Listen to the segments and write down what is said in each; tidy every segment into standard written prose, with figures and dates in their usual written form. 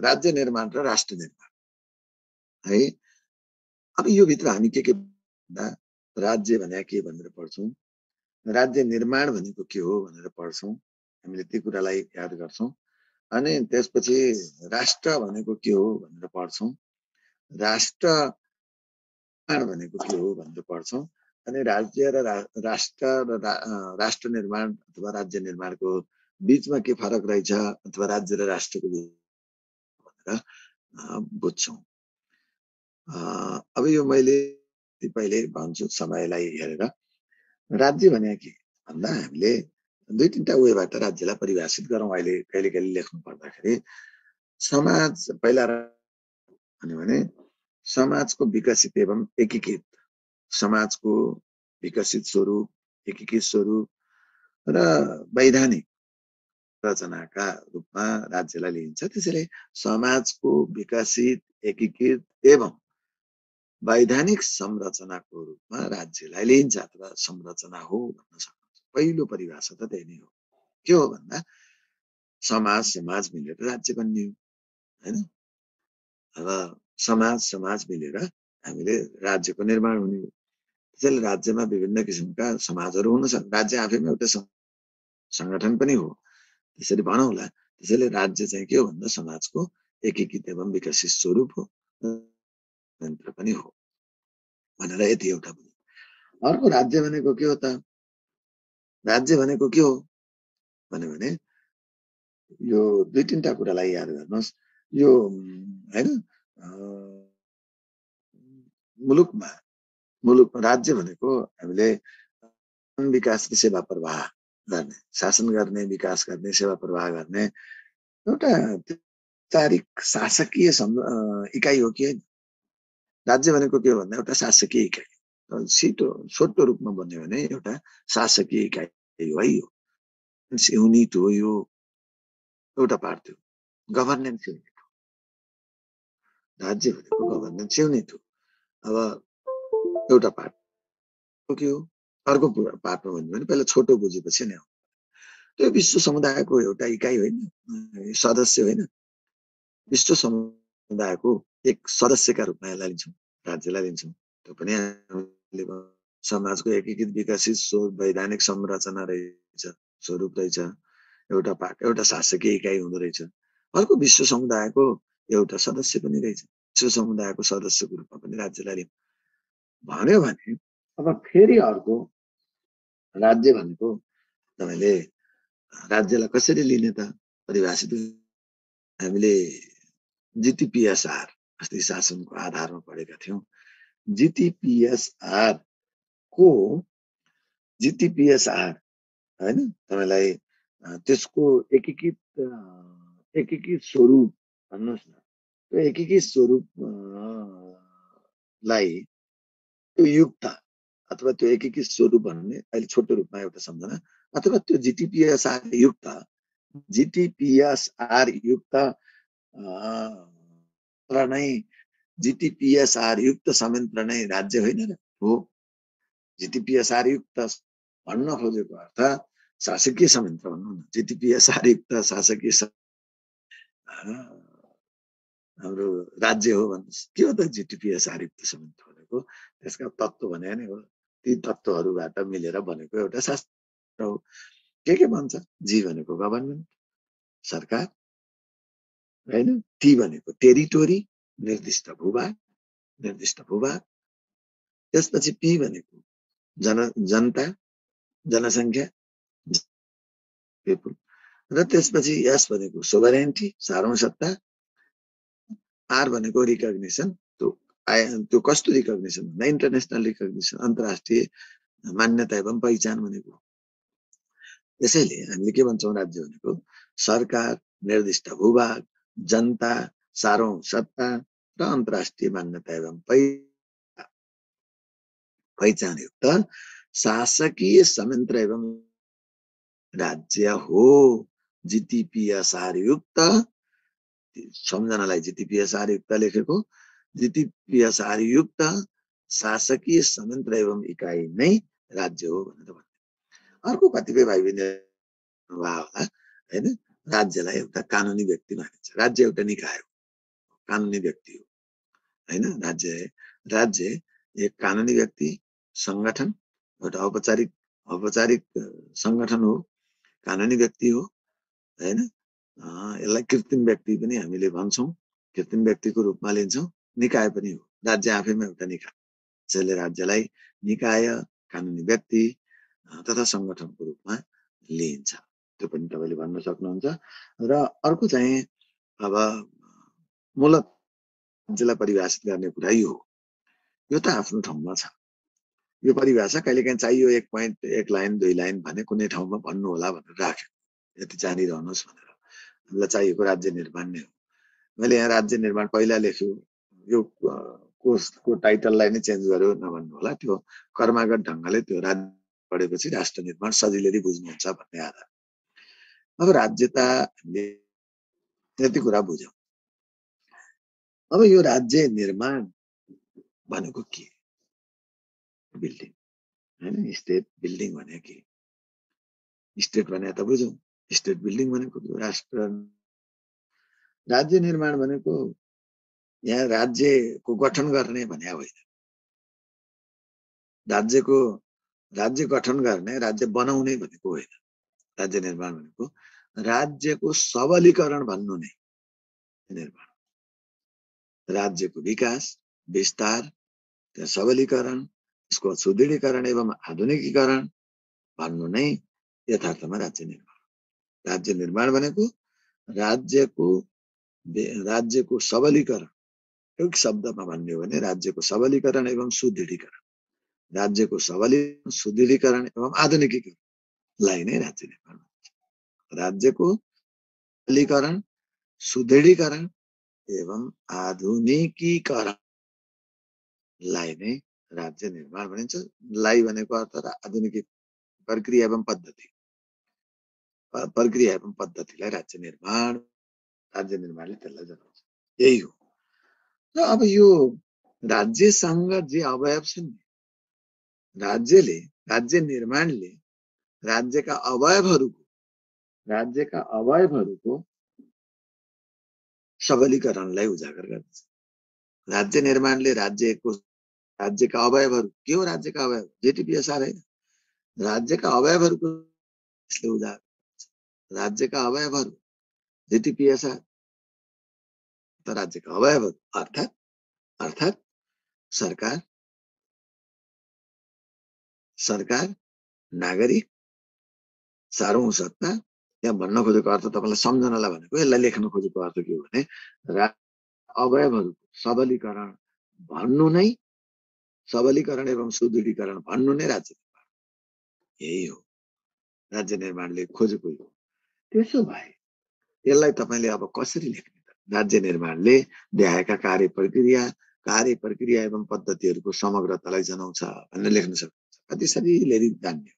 राज्य निर्माण र राष्ट्र निर्माण है। अब यो भित्र हामी के भन्दा राज्य भने के भनेर पढ्छौं, राज्य निर्माण भनेको के हो भनेर पढ्छौं, हामीले त्यो कुरालाई याद गर्छौं। अनि त्यसपछि राष्ट्र भनेको के हो भनेर पढ्छौं, राष्ट्र भनेको के हो भनेर पढ्छौं। अनि राज्य र राष्ट्र र राष्ट्र निर्माण अथवा राज्य निर्माणको बीचमा के फरक रहेछ अथवा राज्य र राष्ट्रको भनेर बुझ्छौं। अब यो मैले पहिले भन्छु समयलाई हेरेर। राज्य भने के भन्दा हामीले दुई तीनटा वेबाट राज्यलाई परिभाषित गरौँ। अहिले कहिले कहिले लेख्नु पर्दाखेरि समाज पहिला भने समाजको विकसित एवं एकीकृत, समाजको विकसित स्वरूप, एकीकृत स्वरूप र वैधानिक रचनाका रूपमा राज्यलाई लिइन्छ। त्यसैले समाजको विकसित, एकीकृत एवं वैधानिक संरचनाको रूपमा राज्यलाई लिइन्छ अथवा संरचना हो भन्न सक्नुहुन्छ। पहिलो परिभाषा त त्यही नै हो। के हो भन्दा समाज मिलेर राज्य बन्ने हो हैन। अब समाज मिलेर हामीले राज्यको निर्माण हुने हो। त्यसैले राज्यमा विभिन्न किसिमका समाजहरू हुन सक्छ। राज्य आफैमा एउटा संगठन पनि हो, त्यसरी भनौँला। त्यसैले राज्य चाहिँ के हो भन्दा समाजको एकीकृत एवं विकसित स्वरूप हो, यन्त्र पनि हो भनेर यति एउटा बुझ्नु। अर्को राज्य भनेको के हो त? राज्य भनेको के हो भने यो दुई तीनटा कुरालाई याद गर्नुहोस्। यो हैन मुलुक राज्य भनेको हामीले विकास र सेवा प्रवाह गर्ने, शासन गर्ने, विकास गर्ने, सेवा प्रवाह गर्ने एउटा औपचारिक शासकीय इकाइ हो कि? राज्य भनेको के हो भन्दा एउटा शासकीय इकाइ, छोटो रूपमा भन्यो भने एउटा शासकीय इकाइ हो है। यो युनिट हो, यो एउटा पार्ट हो, गभर्नेन्स युनिट हो। राज्य भनेको गभर्नेन्स युनिट हो। अब एउटा पार्ट के हो, अर्को पार्टमा भन्यो भने पहिला छोटो बुझेपछि नै हो। त्यो विश्व समुदायको एउटा इकाइ होइन, सदस्य होइन। विश्व समुदायको एक सदस्यका रूपमा यसलाई लिन्छौँ, राज्यलाई लिन्छौँ। त्यो पनि समाजको एकीकृत विकसित वैधानिक संरचना रहेछ, स्वरूप रहेछ, एउटा पार्ट, एउटा शासकीय इकाइ हुँदो रहेछ। अर्को विश्व समुदायको एउटा सदस्य पनि रहेछ। विश्व समुदायको सदस्यको रूपमा पनि राज्यलाई लिन्छ भन्यो भने अब फेरि अर्को राज्य भनेको तपाईले राज्यलाई कसरी लिने त? परिभाषित हामीले जिटिपिएसआर अस्ति शासनको आधारमा पढेका थियौं। जिटिपिएसआर हैन, तपाईलाई त्यसको एकीकृत स्वरूप भन्नुहोस् न। त्यो एकीकृत स्वरूप लाई त्यो युक्त अथवा त्यो एकीकृत स्वरूप भन्ने अहिले छोटो रूपमा एउटा सम्झना, अथवा त्यो जिटिपिएसआर युक्त नै जिटिपिएसआर युक्त संयन्त्र नै राज्य होइन र हो। जिटिपिएसआर युक्त भन्न खोजेको अर्थ शासकीय संयन्त्र भन्नु न। जिटिपिएसआर युक्त शासकीय हाम्रो राज्य हो भन्नुहोस्। के हो त जिटिपिएसआर युक्त संयन्त्र भनेको? त्यसका तत्त्व भने नै हो, ती तत्त्वहरूबाट मिलेर बनेको एउटा शास्त्र हो। के भन्छ? जी भनेको गभर्नमेन्ट, सरकार हैन। टी भनेको टेरिटोरी, निर्दिष्ट भूभाग। त्यसपछि पी भनेको जनता, जनसंख्या, पिपुल। र त्यसपछि एस भनेको सोभरेन्टी, सार्वभौम सत्ता। आर भनेको रिकग्निसन। त्यो कस्तो रिकग्निसन भन्दा इन्टरनेसनल रिकग्निसन, अन्तर्राष्ट्रिय मान्यता एवं पहिचान भनेको। त्यसैले हामीले के भन्छौँ? राज्य भनेको सरकार, निर्दिष्ट भूभाग, जनता, सार्वभौम सत्ता र अन्तर्राष्ट्रिय मान्यता एवं पहिचान युक्त शासकीय संयन्त्र एवं राज्य हो। जिटिपिएसआर युक्त, सम्झनालाई जिटिपिएसआर युक्त लेखेको, जिटिपिएसआर युक्त शासकीय संयन्त्र एवं इकाइ नै राज्य हो भनेर भन्ने। अर्को कतिपय भाइ बहिनी होला हैन, राज्यलाई एउटा कानुनी व्यक्ति मानिन्छ। राज्य एउटा निकाय हो, कानुनी व्यक्ति हो हैन। राज्य एक कानुनी व्यक्ति, संगठन, एउटा औपचारिक संगठन हो, कानुनी व्यक्ति हो हैन। यसलाई कृत्रिम व्यक्ति पनि हामीले भन्छौँ, कृत्रिम व्यक्तिको रूपमा लिन्छौँ, निकाय पनि हो। राज्य आफैमा एउटा निकाय, त्यसैले राज्यलाई निकाय, कानुनी व्यक्ति तथा संगठनको रूपमा लिइन्छ। त्यो पनि तपाईले भन्न सक्नुहुन्छ। र अर्को चाहिँ अब मूलत राज्यलाई परिभाषित गर्ने कुरा यो हो। यो त आफ्नो ठाउँमा छ। यो परिभाषा कहिलेकाहीँ चाहियो 1 पोइन्ट 1 लाइन 2 लाइन भने कुनै ठाउँमा भन्नु होला भनेर राख्यो, यति जानिरहनुहोस् भनेर। हामीलाई चाहिएको राज्य निर्माण नै हो। मैले यहाँ राज्य निर्माण पहिला लेख्यो, यो कोर्सको टाइटललाई नै चेन्ज गर्यो नभन्नु होला, त्यो कर्मागत ढङ्गले त्यो राज्य पढेपछि राष्ट्र निर्माण सजिलै बुझ्नुहुन्छ भन्ने आधार। अब राज्यता हामीले यति कुरा बुझ्यौँ। अब यो राज्य निर्माण भनेको के? बिल्डिङ हैन, स्टेट बिल्डिङ भने के? स्टेट भने त बुझौँ, स्टेट बिल्डिङ भनेको राष्ट्र। राज्य निर्माण भनेको यहाँ राज्यको गठन गर्ने भने होइन। राज्य गठन गर्ने, राज्य बनाउने भनेको होइन। राज्य निर्माण भनेको राज्यको सबलीकरण भन्नु नै निर्माण। राज्यको विकास, विस्तार, सबलीकरण, यसको सुदृढीकरण एवं आधुनिकीकरण भन्नु नै यथार्थमा राज्य निर्माण। राज्य निर्माण भनेको राज्यको सबलीकरण, एक शब्दमा भन्ने हो भने राज्यको सबलीकरण एवं सुदृढीकरण, राज्यको सबलीकरण, सुदृढीकरण एवं आधुनिकीकरणलाई नै राज्य निर्माण भन्छ। राज्यको सबलीकरण, सुदृढीकरण एवं आधुनिकीकरणलाई नै राज्य निर्माण भनिन्छ। लाई भनेको अर्थ आधुनिक प्रक्रिया एवं पद्धतिलाई राज्य निर्माणले त्यसलाई जनाउँछ। यही हो। र अब यो राज्यसँग जे अवयव छन्, राज्य निर्माणले राज्यका अवयवहरूको सबलीकरणलाई उजागर गर्दछ। राज्य निर्माणले राज्यका अवयवहरू के हो? राज्यका अवयव जेटिपिएसआर होइन, राज्यका अवयवहरूको यसले उजागर गर्दछ। राज्यका अवयवहरू जेटिपिएसआर त राज्यका अवयवहरू अर्थात् सरकार, नागरिक, सार्वौं सत्ता। यहाँ भन्न खोजेको अर्थ तपाईलाई सम्झनलाई भनेको, यसलाई लेख्न खोजेको अर्थ के हो भने अवयवहरूको सबलीकरण भन्नु नै, सबलीकरण एवं सुदृढीकरण भन्नु नै राज्य निर्माण। यही हो राज्य निर्माणले खोजेको हो। त्यसो भए यसलाई तपाईले अब कसरी लेख्ने त? राज्य निर्माणले देखाएका कार्य प्रक्रिया एवं पद्धतिहरूको समग्रतालाई जनाउँछ भनेर लेख्न सक्नुहुन्छ। कति सजिलै जान्ने।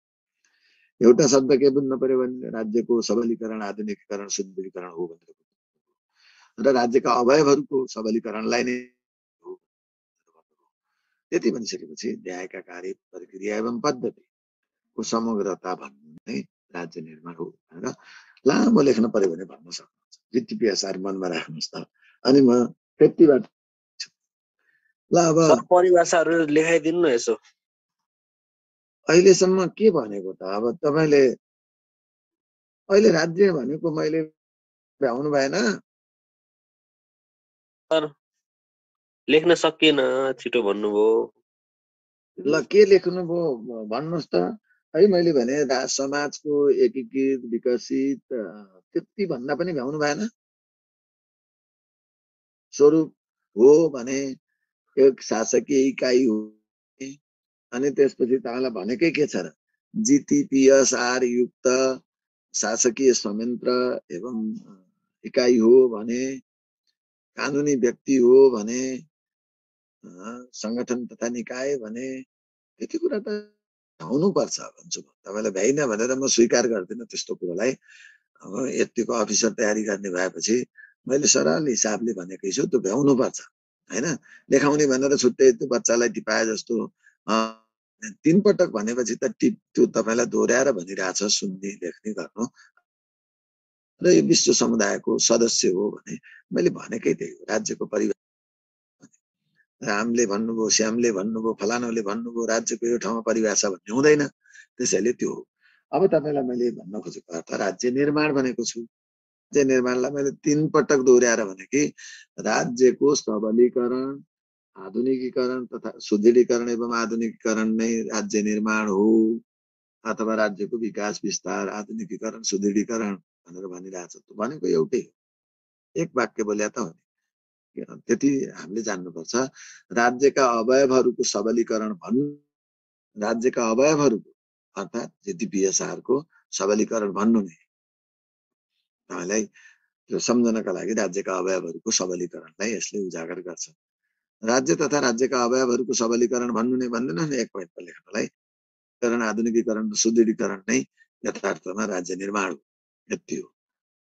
एउटा शब्द के बुझ्न पर्यो भने राज्यको सबलीकरण, आधुनिकीकरण, सुदृढीकरण हो भनेर, र राज्यका अवयवहरूको सबलीकरणलाई नै हो। त्यति भनिसकेपछि देखाएका कार्य प्रक्रिया एवं पद्धतिको समग्रता भन्नु नै राज्य निर्माण हो भनेर लामो लेख्न पर्यो भने भन्न सक्नुहुन्छ। जेटिपिएसआर मनमा राख्नुहोस् त। अनि म त्यतिबाट ल अब परिभाषाहरू लेखाइदिनु न यसो। अहिलेसम्म के भनेको त? अब तपाईले अहिले राज्य भनेको मैले भ्याउनु भएन। लेख्न सकिएन, छिटो भन्नुभयो। ल के लेख्नुभयो भन्नुहोस् त। है मैले भने समाजको एकीकृत विकसित त्यति भन्दा पनि भ्याउनु भएन। स्वरूप हो भने एक शासकीय इकाइ हो। अनि त्यसपछि तपाईँलाई भनेकै के छ र? जिटिपिएसआर युक्त शासकीय संयन्त्र एवं इकाइ हो भने, कानुनी व्यक्ति हो भने, संगठन तथा निकाय भने, त्यति कुरा त हुनुपर्छ भन्छु म। तपाईँलाई भ्याइन भनेर म स्वीकार गर्दिनँ त्यस्तो कुरालाई। अब यतिको अफिसर तयारी गर्ने भएपछि मैले सरल हिसाबले भनेकै छु, त्यो भ्याउनुपर्छ हैन। देखाउने भनेर छुट्टै त्यो बच्चालाई टिपाए जस्तो 3 पटक भनेपछि त त्यो तपाईलाई दोहोर्याएर भनिरहेछ, सुन्ने लेख्ने गर्नु र यो विश्व समुदायको सदस्य हो भने मैले भनेकै त्यही हो। राज्यको परिवार रामले भन्नुभयो, श्यामले भन्नुभयो, फलानाले भन्नुभयो राज्यको यो ठाउँमा परिभाषा छ भन्ने हुँदैन। त्यसैले त्यो हो। अब तपाईलाई मैले भन्न खोजेको अर्थ राज्य निर्माण भनेको छु। राज्य निर्माणलाई मैले 3 पटक दोहोर्याएर भने कि राज्यको सबलीकरण, आधुनिकीकरण तथा सुदृढीकरण एवं आधुनिकीकरण नै राज्य निर्माण हो, अथवा राज्यको विकास विस्तार आधुनिकीकरण सुदृढीकरण भनेर भनिरहेछ। भनेको एउटै हो, एक वाक्य बोल्या त हो नि। त्यति हामीले जान्नुपर्छ। राज्यका अवयवहरूको सबलीकरण भन्नु, राज्यका अवयवहरूको अर्थात् जिडिपिएसआर को सबलीकरण भन्नु नै हामीलाई त्यो सम्झनका लागि राज्यका अवयवहरूको सबलीकरणलाई यसले उजागर गर्छ। राज्य तथा राज्यका अवयवहरूको सबलीकरण भन्नु नै भन्दैन नि, एक पोइन्टमा लेख्नलाई आधुनिकीकरण र सुदृढीकरण नै यथार्थमा राज्य निर्माण हो। यति हो,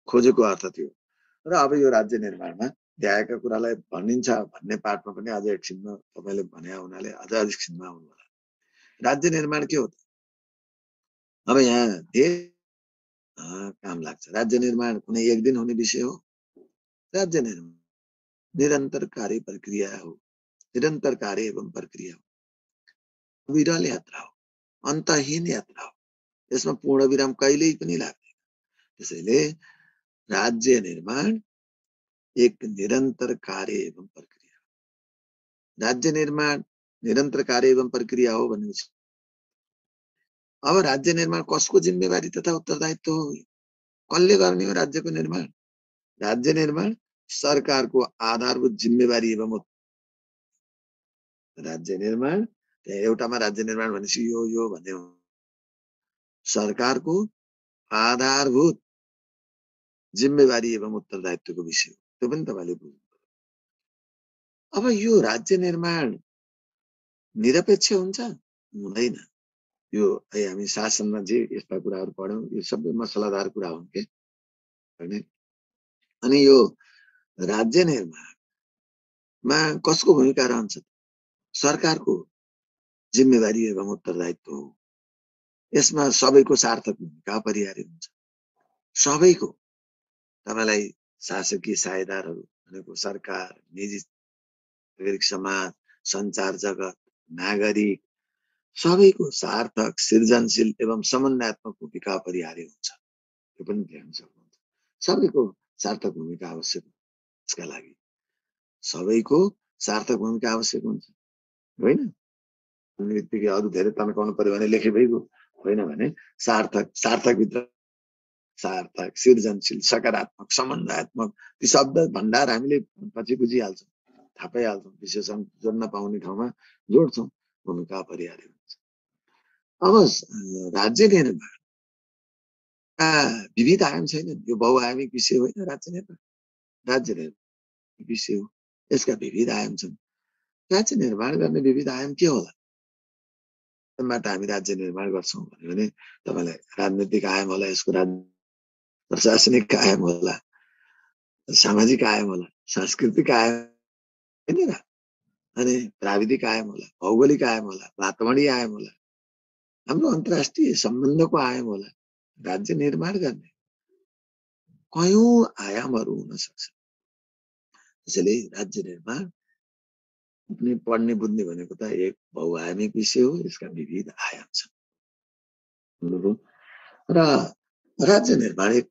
खोजेको अर्थ त्यो। र अब यो राज्य निर्माणमा ल्याएका कुरालाई भनिन्छ भन्ने पाठमा पनि अझ एकछिनमा तपाईले भने हुनाले अझ एकछिनमा आउनु होला। राज्य निर्माण के हो त? अब यहाँ धेरै काम लाग्छ। राज्य निर्माण कुनै एक दिन हुने विषय हो? राज्य निर्माण निरन्तर कार्य प्रक्रिया हो, निरन्तर कार्य एवं प्रक्रिया हो, विरल यात्रा हो, अन्तहीन यात्रा हो। यसमा पूर्ण विराम कहिल्यै पनि लाग्दैन। त्यसैले राज्य निर्माण एक निरन्तर कार्य एवं प्रक्रिया। राज्य निर्माण निरन्तर कार्य एवं प्रक्रिया हो भनेपछि अब राज्य निर्माण कसको जिम्मेवारी तथा उत्तरदायित्व हो? कसले गर्ने हो राज्यको निर्माण? राज्य निर्माण सरकारको आधारभूत जिम्मेवारी एवं राज्य निर्माण एउटामा राज्य निर्माण भनेपछि यो भन्ने हो। सरकारको आधारभूत जिम्मेवारी एवं उत्तरदायित्वको विषय हो। त्यो पनि तपाईले बुझ्नु पर्यो। अब यो राज्य निर्माण निरपेक्ष हुन्छ? हुँदैन। यो हामी शासनमा जे यस्ता कुराहरू पढ्यौं यो सबै मसलादार कुरा हुन् के हैन। अनि यो राज्य निर्माणमा कसको भूमिका रहन्छ? सरकारको जिम्मेवारी एवं उत्तरदायित्व हो। यसमा सबैको सार्थक भूमिका अपरिहार्य हुन्छ। सबैको, तपाईलाई शासकीय साझेदारहरू भनेको सरकार, निजी नागरिक समाज, सञ्चार जगत, नागरिक सबैको सार्थक, सृजनशील एवं समन्वयात्मक भूमिका अपरिहार्य हुन्छ। त्यो पनि ध्यान सक्नुहुन्छ। सबैको सार्थक भूमिका आवश्यक हुन्छ। यसका लागि सबैको सार्थक भूमिका आवश्यक हुन्छ, होइन? बित्तिकै अरू धेरै तन्काउनु पर्यो भने लेखे भइगयो, होइन भने सार्थक भित्र सार्थक, सृजनशील, सकारात्मक, समन्वयात्मक ती शब्द भण्डार हामीले पछि बुझिहाल्छौँ, थाहा पाइहाल्छौँ। विशेषण जोड्न पाउने ठाउँमा जोड्छौँ, भूमिका अपरिहार्य हुन्छ। अब राज्य निर्माण विविध आयाम छैनन्। यो बहुआयामिक विषय होइन राज्य निर्माण। राज्य निर्माण विषय हो, यसका विविध आयाम छन्। राज्य निर्माण गर्ने विविध आयाम के होला? बाट हामी राज्य निर्माण गर्छौँ भने तपाईलाई राजनीतिक आयाम होला, यसको प्रशासनिक आयाम होला, सामाजिक आयाम होला, सांस्कृतिक आयाम होइन र, अनि प्राविधिक आयाम होला, भौगोलिक आयाम होला, वातावरणीय आयाम होला, हाम्रो अन्तर्राष्ट्रिय सम्बन्धको आयाम होला। राज्य निर्माण गर्ने कयौं आयामहरू हुन सक्छ। त्यसैले राज्य निर्माण पढ्ने बुझ्ने भनेको त एक बहुआयामिक विषय हो, यसका विविध आयाम छन्। र राज्य निर्माण एक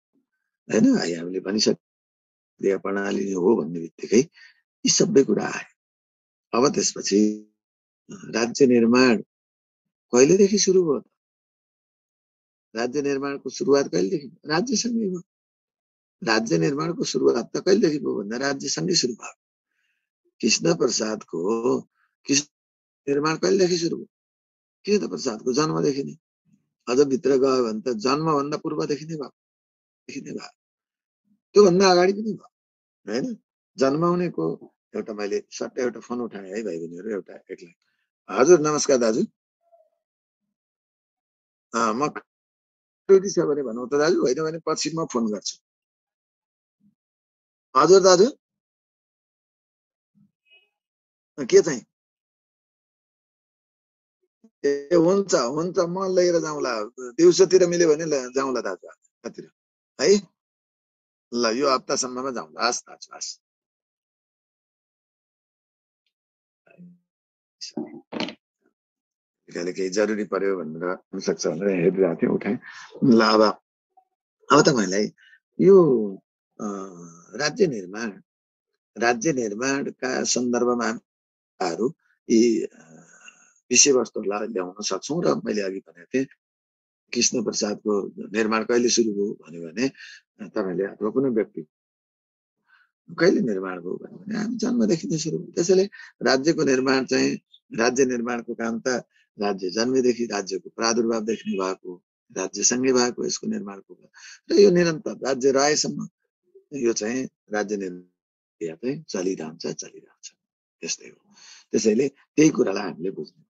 हैन हामीले भनिसक्यो क्रिया प्रणाली हो भन्ने बित्तिकै यी सबै कुरा आए। अब त्यसपछि राज्य निर्माण कहिलेदेखि सुरु भयो? राज्य निर्माणको सुरुवात कहिलेदेखि? राज्यसँगै भयो। राज्य निर्माणको सुरुवात त कहिलेदेखि भयो भन्दा राज्यसँगै सुरु भयो। कृष्णप्रसादको निर्माण कहिलेदेखि सुरु भयो? कृष्णप्रसादको जन्मदेखि नै। अझ भित्र गयो भने त जन्मभन्दा पूर्वदेखि नै भयो, त्योभन्दा अगाडि पनि भयो, होइन? जन्माउनेको एउटा मैले सट्ट एउटा फोन उठाएँ है भाइ बहिनीहरू, एउटा एकलाई। हजुर नमस्कार दाजु, म छ भने भनौँ त दाजु, होइन भने पछि म फोन गर्छु। हजुर दाजु के चाहिँ? ए हुन्छ हुन्छ, म लिएर जाउँला, दिउँसोतिर मिल्यो भने जाउँला दाजु, है। ल यो हप्तासम्ममा जाउँला। हस् दाजु, हस्। केही जरुरी पर्यो भनेर हुनसक्छ भनेर हेरिरहेको थिएँ, उठाएँ। ल अब तपाईँलाई यो राज्य निर्माणका सन्दर्भमा यी विषयवस्तुलाई ल्याउन सक्छौँ। र मैले अघि भनेको थिएँ कृष्ण प्रसादको निर्माण कहिले सुरु भयो भन्यो भने तपाईँले अथवा कुनै व्यक्ति कहिले निर्माण भयो भन्यो भने हामी जन्मदेखि नै सुरु भयो। त्यसैले राज्यको निर्माण चाहिँ राज्य निर्माणको काम त राज्य जन्मेदेखि राज्यको प्रादुर्भावदेखि नै भएको, राज्यसँगै भएको यसको निर्माणको। र यो निरन्तर राज्य रहेसम्म यो चाहिँ राज्य निर्माण चाहिँ चलिरहन्छ। त्यस्तै हो। त्यसैले त्यही कुरालाई हामीले बुझ्नु।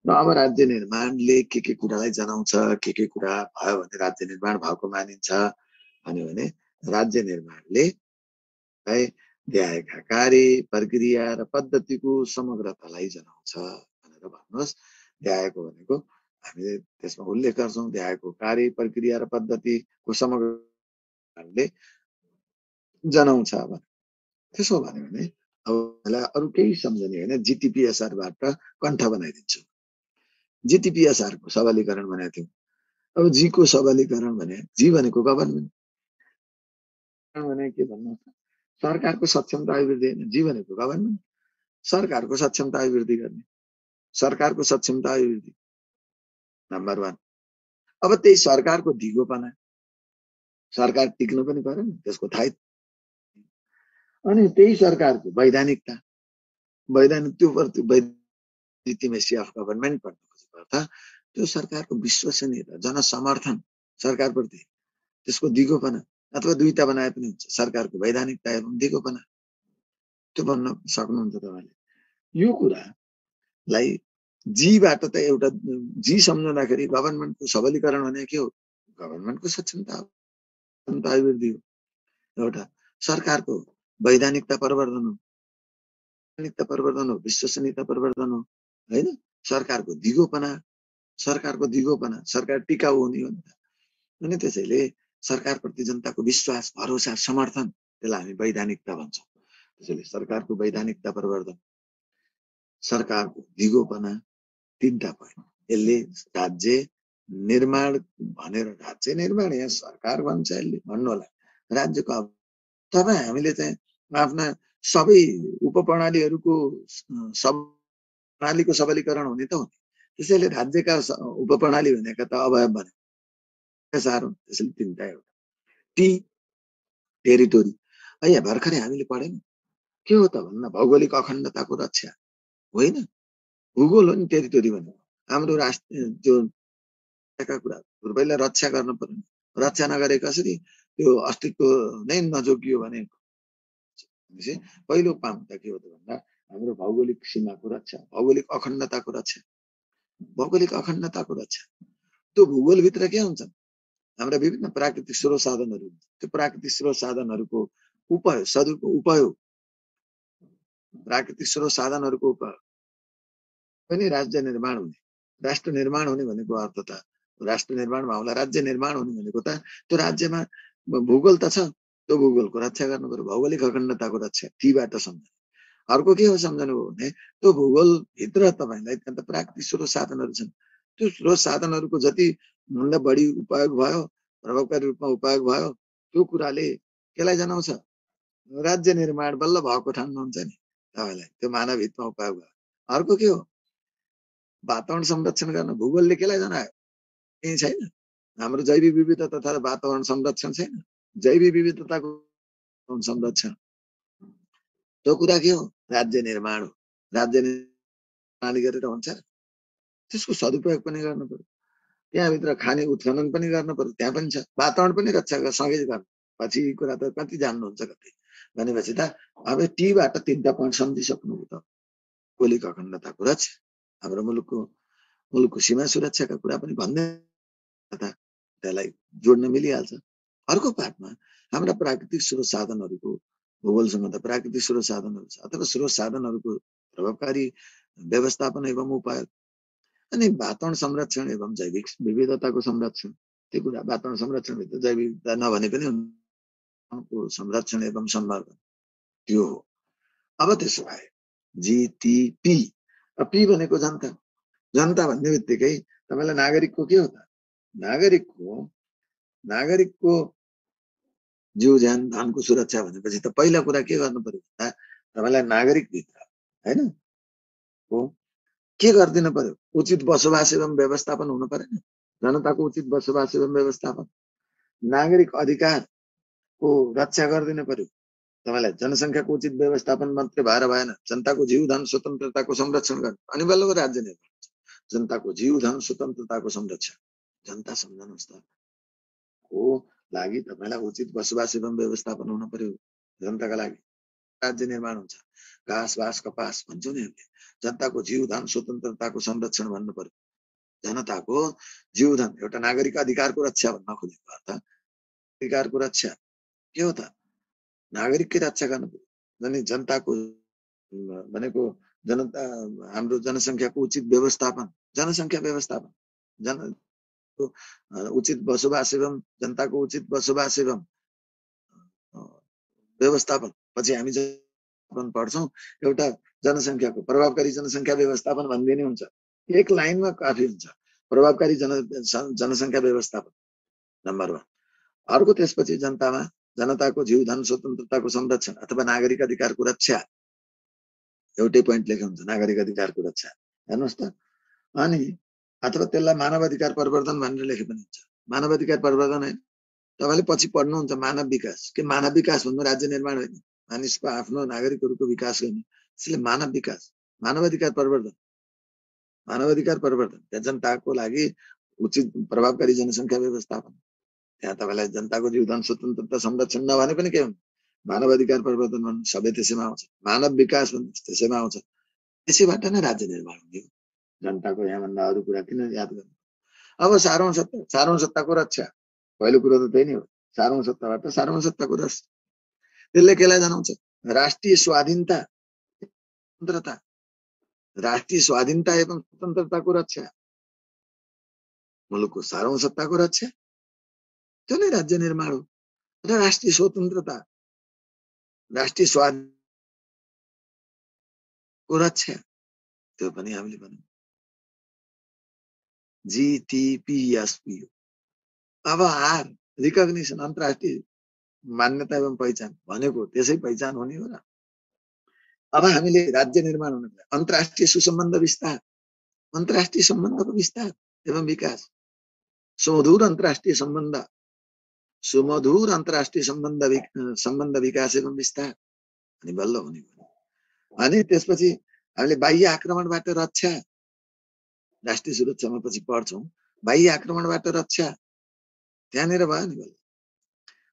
र अब राज्य निर्माणले के कुरालाई जनाउँछ, के कुरा भयो भने राज्य निर्माण भएको मानिन्छ भन्यो भने राज्य निर्माणले देखाएका कार्य प्रक्रिया र पद्धतिको समग्रतालाई जनाउँछ भनेर भन्नुहोस्। देखाएको भनेको हामीले त्यसमा उल्लेख गर्छौँ, देखाएको कार्य प्रक्रिया र पद्धतिको समग्रताले जनाउँछ। त्यसो भन्यो भने अब मलाई अरू केही सम्झने होइन, जिटिपिएसआरबाट कण्ठ बनाइदिन्छु। जिटिपिएसआरको सबलीकरण भनेको थियौँ। अब जी को सबलीकरण भने जी भनेको गभर्मेन्ट भने के भन्नु, सरकारको सक्षमता अभिवृद्धि होइन। जी भनेको गभर्मेन्ट, सरकारको सक्षमता अभिवृद्धि गर्ने, सरकारको सक्षमता अभिवृद्धि नम्बर 1। अब त्यही सरकारको ढिगोपना, सरकार टिक्नु पनि पर्यो नि, त्यसको थाहै। अनि त्यही सरकारको वैधानिकता, legitimacy अफ गभर्मेन्ट भन्नु खोजेको अर्थ त्यो सरकारको विश्वसनीयता, जनसमर्थन सरकारप्रति, त्यसको दिगोपना, अथवा दुईटा बनाए पनि हुन्छ, सरकारको वैधानिकता एवं दिगोपना, त्यो भन्न सक्नुहुन्छ तपाईँले। यो कुरालाई जीबाट त एउटा जी सम्झँदाखेरि गभर्मेन्टको सबलीकरण भने के हो? गभर्मेन्टको सक्षमता अभिवृद्धि हो। एउटा सरकारको वैधानिकता प्रवर्धन हो, विश्वसनीयता प्रवर्धन हो, होइन? सरकारको दिगोपना, सरकार टिकाउ हुने हो नि त। अनि त्यसैले सरकारप्रति जनताको विश्वास, भरोसा, समर्थन, त्यसलाई हामी वैधानिकता भन्छौँ। त्यसैले सरकारको वैधानिकता प्रवर्धन, सरकारको दिगोपना, तीनटा पोइन्ट। यसले राज्य निर्माण भनेर, राज्य निर्माण यहाँ सरकार भन्छ, यसले भन्नु होला राज्यको। अब तपाईँ हामीले चाहिँ आफ्ना सबै उपप्रणालीहरूको प्रणालीको सबलीकरण हुने त हो। त्यसैले राज्यका उपप्रणाली भनेका त अवयव भने साह्रो। त्यसैले तिनटा, एउटा टी टेरिटोरी। यहाँ भर्खरै हामीले पढ्यौँ के हो त भन्दा भौगोलिक अखण्डताको रक्षा होइन, भूगोल हो नि टेरिटोरी भनेको। हाम्रो राष्ट्र त्यो कुरा पहिला रक्षा गर्नु पर्यो, रक्षा नगरे कसरी त्यो अस्तित्व नै नजोगियो भने पहिलो काम त के हो त भन्दा हाम्रो भौगोलिक सीमाको रक्षा, भौगोलिक अखण्डताको रक्षा, भौगोलिक अखण्डताको रक्षा। त्यो भूगोलभित्र के हुन्छ? हाम्रा विभिन्न प्राकृतिक स्रोत साधनहरू, त्यो प्राकृतिक स्रोत साधनहरूको उपयोग, प्राकृतिक स्रोत साधनहरूको उपयोग पनि राज्य निर्माण हुने, राष्ट्र निर्माण हुने भनेको अर्थ त राष्ट्र निर्माणमा होला। राज्य निर्माण हुने भनेको त त्यो राज्यमा भूगोल त छ, त्यो भूगोलको रक्षा गर्नु पर्यो, भौगोलिक अखण्डताको रक्षा। तीबाट सम्झनु। अर्को के हो सम्झनु हो भने त्यो भूगोलभित्र तपाईँलाई त्यहाँ त प्राकृतिक स्रोत साधनहरू छन्। त्यो स्रोत साधनहरूको जति भन्दा बढी उपयोग भयो, प्रभावकारी रूपमा उपयोग भयो, त्यो कुराले केलाई जनाउँछ? राज्य निर्माण बल्ल भएको ठान्नुहुन्छ नि तपाईँलाई, त्यो मानव हितमा उपयोग भयो। अर्को के हो? वातावरण संरक्षण गर्न भूगोलले केलाई जनायो? केही छैन। हाम्रो जैविक विविधता तथा वातावरण संरक्षण छैन, जैविक विविधताको संरक्षण, त्यो कुरा के हो? राज्य निर्माण हो। राज्य निर्माण गरेर हुन्छ, त्यसको सदुपयोग पनि गर्नु पर्यो, त्यहाँभित्र खाने उत्खनन पनि गर्नु पर्यो, त्यहाँ पनि छ। वातावरण पनि रक्षा सँगै गर्नु। पछि कुरा त कति जान्नुहुन्छ कति भनेपछि त अब टीबाट तीनटा पोइन्ट सम्झिसक्नुभयो त। भौगोलिक अखण्डताको रक्षा, हाम्रो मुलुकको सीमा सुरक्षाका कुरा पनि भन्दै त्यसलाई जोड्न मिलिहाल्छ। अर्को पार्टमा हाम्रा प्राकृतिक स्रोत साधनहरूको भूगोलसँग त प्राकृतिक स्रोत साधनहरू छ, अथवा स्रोत साधनहरूको प्रभावकारी व्यवस्थापन एवं उपयोग, अनि वातावरण संरक्षण एवं जैविक विविधताको संरक्षण। त्यो कुरा वातावरण संरक्षणभित्र जैविक विविधता नभने पनि को संरक्षण एवं संवर्धन त्यो हो। अब त्यसो भए जीटीपी, पी भनेको जनता, जनता भन्ने बित्तिकै तपाईलाई नागरिकको के हो त? नागरिकको जीव ज्यान धनको सुरक्षा भनेपछि त पहिला कुरा के गर्नु पर्यो भन्दा तपाईलाई नागरिक भित्र हैन हो के गर्दिन पर्यो? उचित बसोबास एवं व्यवस्थापन हुनु पर्यो। जनताको उचित बसोबास एवं व्यवस्थापन, नागरिक अधिकारको रक्षा गर्दिन पर्यो। तपाईलाई जनसंख्याको उचित व्यवस्थापन मात्रै भएर भएन, जनताको जीव धन स्वतन्त्रताको संरक्षण गर्ने अनि बल्ल राज्य निर्माण। जनताको जीव धन स्वतन्त्रताको संरक्षण, जनता सम्झनुहोस् त को लागि तपाईलाई उचित बसोबास एवं व्यवस्थापन हुन पर्यो। जनताका लागि राज्य निर्माण हुन्छ। घाँस बाँस कपास भन्छौँ नि हामीले, जनताको जीव धन स्वतन्त्रताको संरक्षण भन्नु पर्यो। जनताको जीव धन एउटा नागरिक अधिकारको रक्षा भन्न खोजेको अर्थ अधिकारको रक्षा के हो त? नागरिककै रक्षा गर्नु पर्यो। अनि जनताको भनेको जनता हाम्रो जनसंख्याको उचित व्यवस्थापन, जनसंख्या व्यवस्थापन, जन उचित बसोबास एवं जनताको उचित बसोबास एवं व्यवस्थापन। पछि हामी पढ्छौं एउटा जनसंख्याको प्रभावकारी जनसंख्या व्यवस्थापन भन्दिने हुन्छ। एक लाइनमा काफी हुन्छ प्रभावकारी जनसंख्या व्यवस्थापन नम्बर 1। अर्को त्यसपछि जनतामा जनताको जीव धन स्वतन्त्रताको संरक्षण अथवा नागरिक अधिकारको रक्षा, एउटै पोइन्ट लेख्नु हुन्छ नागरिक अधिकारको रक्षा। हेर्नुहोस् त, अनि अथवा त्यसलाई मानव अधिकार प्रवर्धन भनेर लेखे पनि हुन्छ। मानव अधिकार प्रवर्धन हैन, तपाईले पछि पढ्नुहुन्छ मानव विकास। के मानव विकास भन्नु राज्य निर्माण होइन? मानिसको आफ्नो नागरिकहरूको विकास गर्ने, त्यसले मानव विकास, मानव अधिकार प्रवर्धन, मानव अधिकार प्रवर्धन। त्यहाँ जनताको लागि उचित प्रभावकारी जनसंख्या व्यवस्थापन, त्यहाँ तपाईलाई जनताको जीवधन स्वतन्त्रता संरक्षण नभने पनि के हुन्छ? मानव अधिकार प्रवर्धन भन्नु सबै त्यसैमा आउँछ। मानव विकास भन्नु त्यसैमा आउँछ। त्यसैबाट नै राज्य निर्माण हुने हो। जनताको यहाँभन्दा अरू कुरा किन याद गर्नु? अब सारौं सत्ताको रक्षा, पहिलो कुरो त त्यही नै हो। सारौं सत्ताबाट सारौं सत्ताको रक्षा, त्यसले केलाई जनाउँछ? राष्ट्रिय स्वाधीनता, स्वतन्त्रता, राष्ट्रिय स्वाधीनता एवं स्वतन्त्रताको रक्षा, मुलुकको सारौं सत्ताको रक्षा, त्यो नै राज्य निर्माण हो। र राष्ट्रिय स्वतन्त्रता, राष्ट्रिय स्वाधीनताको रक्षा, त्यो पनि हामीले भन्यौं जीटीपीएसपी। अब आर रिकग्निसन, अन्तर्राष्ट्रिय मान्यता एवं पहिचान भनेको त्यसै पहिचान हुने हो र। अब हामीले राज्य निर्माण हुनुलाई अन्तर्राष्ट्रिय सुसम्बन्ध विस्तार, अन्तर्राष्ट्रिय सम्बन्धको विस्तार एवं विकास, सुमधुर अन्तर्राष्ट्रिय सम्बन्ध, सुमधुर अन्तर्राष्ट्रिय सम्बन्ध विकास एवं विस्तार अनि बल्ल हुने हो। अनि त्यसपछि हामीले बाह्य आक्रमणबाट रक्षा, राष्ट्रिय सुरक्षामा पछि पढ्छौं, बाह्य आक्रमणबाट रक्षा त्यहाँनिर भयो नि बल्ल।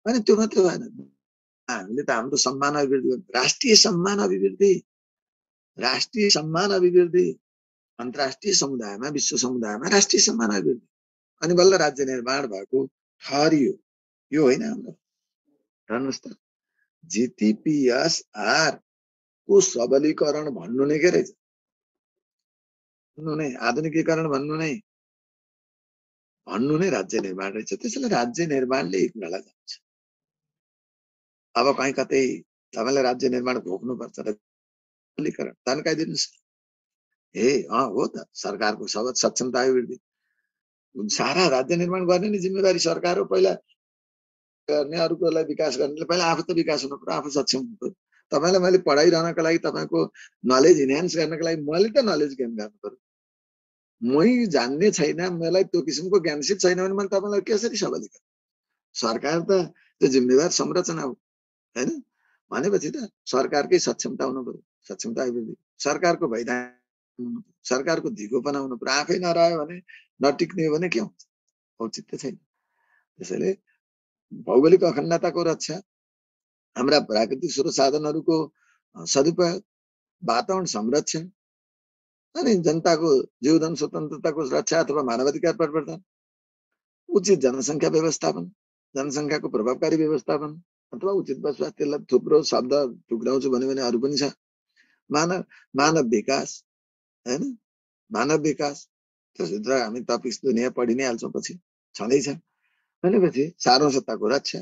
अनि त्यो मात्र भएन, हामीले त हाम्रो सम्मान अभिवृद्धि, राष्ट्रिय सम्मान अभिवृद्धि, राष्ट्रिय सम्मान अभिवृद्धि, अन्तर्राष्ट्रिय समुदायमा विश्व समुदायमा राष्ट्रिय सम्मान अभिवृद्धि अनि बल्ल राज्य निर्माण भएको ठहरियो। यो होइन हाम्रो। हेर्नुहोस् त, जीटीपीएसआर को सबलीकरण भन्नु नै के रहेछ? भन्नु नै आधुनिकीकरण भन्नु नै राज्य निर्माण रहेछ। त्यसैले राज्य निर्माणले यी कुरालाई जान्छ। अब कहीँ कतै तपाईलाई राज्य निर्माण घोक्नुपर्छ र सबलीकरण तन्काइदिनुस्। हो त, सरकारको सक्षमता अभिवृद्धि, सारा राज्य निर्माण गर्ने नि जिम्मेवारी सरकार हो। पहिला गर्ने, अरूकोलाई विकास गर्नेले पहिला आफू त विकास हुनु पर्यो, आफू सक्षम हुनु पर्यो। तपाईलाई मैले पढाइरहनको लागि, तपाईको नलेज इन्हान्स गर्नको लागि मैले त नलेज गेन गर्नु पर्यो। मै जान्ने छैन, मलाई त्यो किसिमको ज्ञानसित छैन भने मैले तपाईलाई कसरी सबलीकरण? सरकार त त्यो जिम्मेवार संरचना हो हैन? भनेपछि त सरकारकै सक्षमता हुनु पर्यो, सक्षमता अभिवृद्धि, सरकारको भइदान, सरकारको धिगोपना हुनु पर्यो। आफै नरह्यो भने, नटिक्ने हो भने के हुन्छ? औचित्य छैन। त्यसैले भौगोलिक अखण्डताको रक्षा, हाम्रा प्राकृतिक स्रोत साधनहरूको सदुपयोग, वातावरण संरक्षण अनि जनताको जीवधन स्वतन्त्रताको रक्षा अथवा मानवाधिकार प्रवर्धन, उचित जनसंख्या व्यवस्थापन, जनसंख्याको प्रभावकारी व्यवस्थापन अथवा उचित बसोबास, त्यसलाई थुप्रो शब्द टुक्राउँछु भने अरू पनि छ। मानव विकास हैन, मानव विकास, त्यसभित्र हामी टपिक्स दुनियाँ पढि नै हाल्छौँ, पछि छँदैछ। भनेपछि सारौं सत्ताको रक्षा,